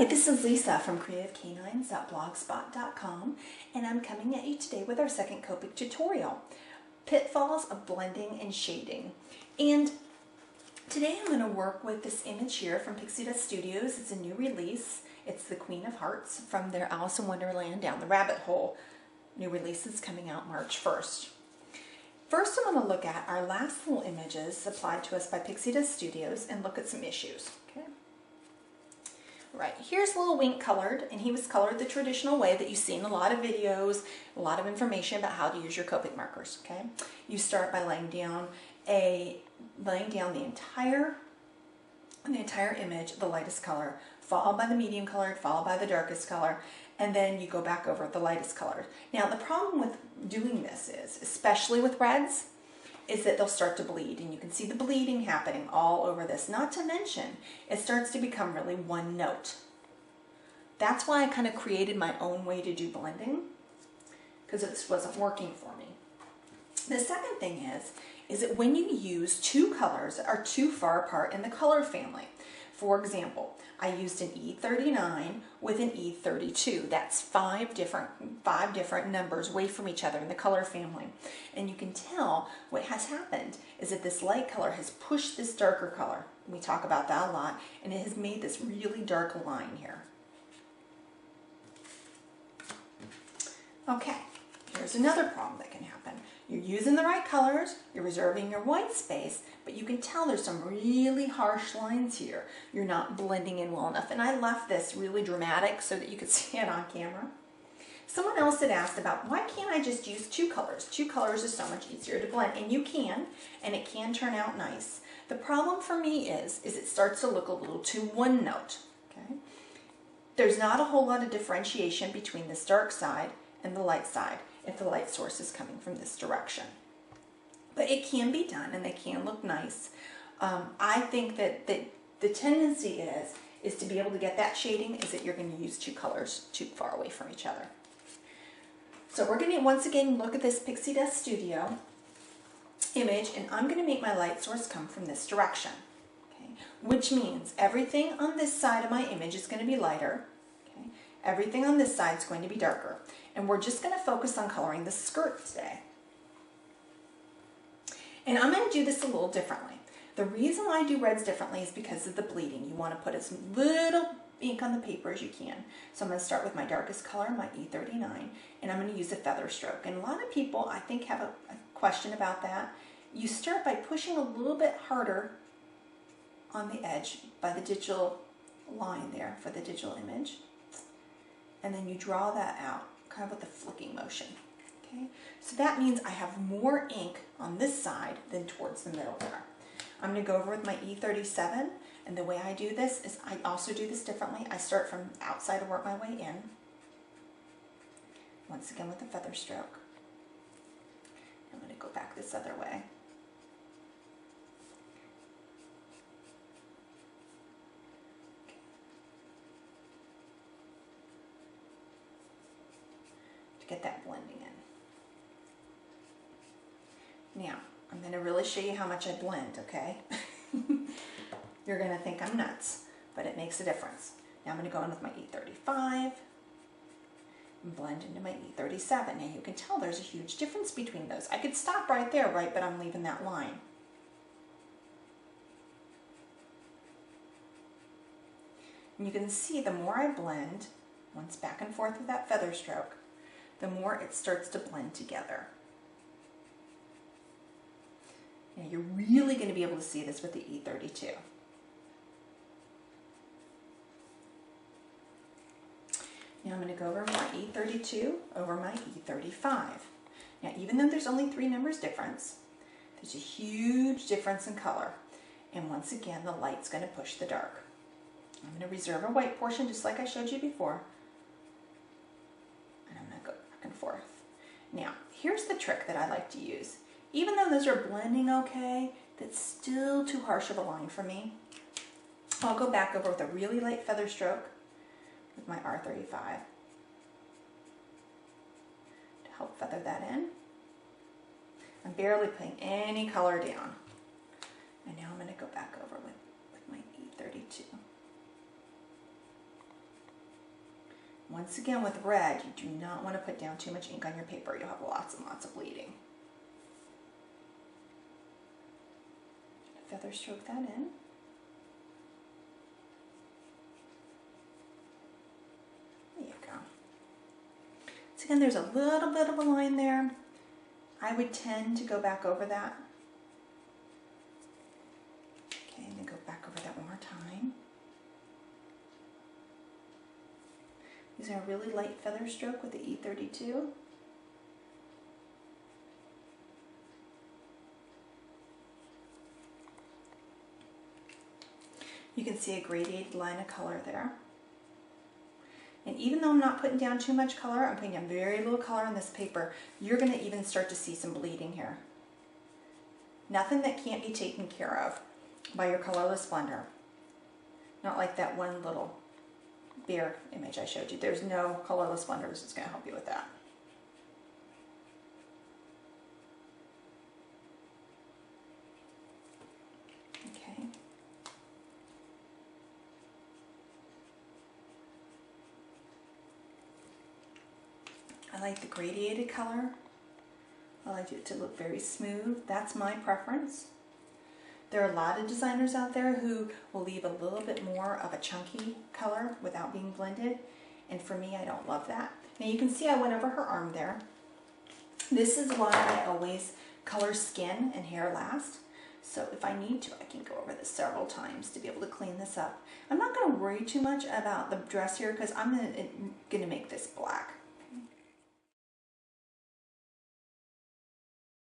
Hi, this is Lisa from creativecanines.blogspot.com, and I'm coming at you today with our second Copic tutorial, Pitfalls of Blending and Shading. And today I'm going to work with this image here from Pixie Dust Studios. It's a new release. It's the Queen of Hearts from their Alice in Wonderland Down the Rabbit Hole. New release is coming out March 1st. First, I'm going to look at our last little images supplied to us by Pixie Dust Studios and look at some issues. Okay. Right, here's Little Wink colored, and he was colored the traditional way that you see in a lot of videos, a lot of information about how to use your Copic markers, okay? You start by laying down the entire image, the lightest color, followed by the medium colored, followed by the darkest color, and then you go back over the lightest color. Now, the problem with doing this is, especially with reds, is that they'll start to bleed, and you can see the bleeding happening all over this. Not to mention, it starts to become really one note. That's why I kind of created my own way to do blending, because it wasn't working for me. The second thing is that when you use two colors that are too far apart in the color family, for example, I used an E39 with an E32. That's five different numbers away from each other in the color family. And you can tell what has happened is that this light color has pushed this darker color. We talk about that a lot, and it has made this really dark line here. Okay, here's another problem that can happen. You're using the right colors, you're reserving your white space, but you can tell there's some really harsh lines here. You're not blending in well enough, and I left this really dramatic so that you could see it on camera. Someone else had asked about, why can't I just use two colors? Two colors is so much easier to blend, and you can, and it can turn out nice. The problem for me is it starts to look a little too one note, okay? There's not a whole lot of differentiation between this dark side and the light side if the light source is coming from this direction. But it can be done, and they can look nice. I think that the tendency is to be able to get that shading is that you're going to use two colors too far away from each other. So we're going to once again look at this Pixie Dust Studio image, and I'm going to make my light source come from this direction, okay? Which means everything on this side of my image is going to be lighter. Okay? Everything on this side is going to be darker. And we're just going to focus on coloring the skirt today. And I'm going to do this a little differently. The reason why I do reds differently is because of the bleeding. You want to put as little ink on the paper as you can. So I'm going to start with my darkest color, my E39, and I'm going to use a feather stroke. And a lot of people, I think, have a question about that. You start by pushing a little bit harder on the edge by the digital line there for the digital image. And then you draw that out, kind of with a flicking motion. Okay? So that means I have more ink on this side than towards the middle there. I'm going to go over with my E37, and the way I do this is I also do this differently. I start from outside and work my way in. Once again with the feather stroke. I'm going to go back this other way. Get that blending in. Now, I'm going to really show you how much I blend, okay? You're going to think I'm nuts, but it makes a difference. Now I'm going to go in with my E35 and blend into my E37. Now you can tell there's a huge difference between those. I could stop right there, right, but I'm leaving that line. And you can see the more I blend, once back and forth with that feather stroke, the more it starts to blend together. Now you're really going to be able to see this with the E32. Now I'm going to go over my E32 over my E35. Now even though there's only 3 numbers difference, there's a huge difference in color. And once again, the light's going to push the dark. I'm going to reserve a white portion just like I showed you before. And I'm going to go back and forth. Now, here's the trick that I like to use. Even though those are blending okay, that's still too harsh of a line for me. I'll go back over with a really light feather stroke with my R35 to help feather that in. I'm barely putting any color down. And now I'm going to go back over with my E32. once again with red, you do not want to put down too much ink on your paper. You'll have lots and lots of bleeding. Feather stroke that in. There you go. So again, there's a little bit of a line there. I would tend to go back over that. Okay, and then go back over that one more time. Using a really light feather stroke with the E32. You can see a gradiated line of color there. And even though I'm not putting down too much color, I'm putting down very little color on this paper, you're going to even start to see some bleeding here. Nothing that can't be taken care of by your colorless blender. Not like that one little bear image I showed you. There's no colorless blender that's going to help you with that. Okay. I like the gradiated color. I like it to look very smooth. That's my preference. There are a lot of designers out there who will leave a little bit more of a chunky color without being blended. And for me, I don't love that. Now you can see I went over her arm there. This is why I always color skin and hair last. So if I need to, I can go over this several times to be able to clean this up. I'm not going to worry too much about the dress here because I'm going to make this black.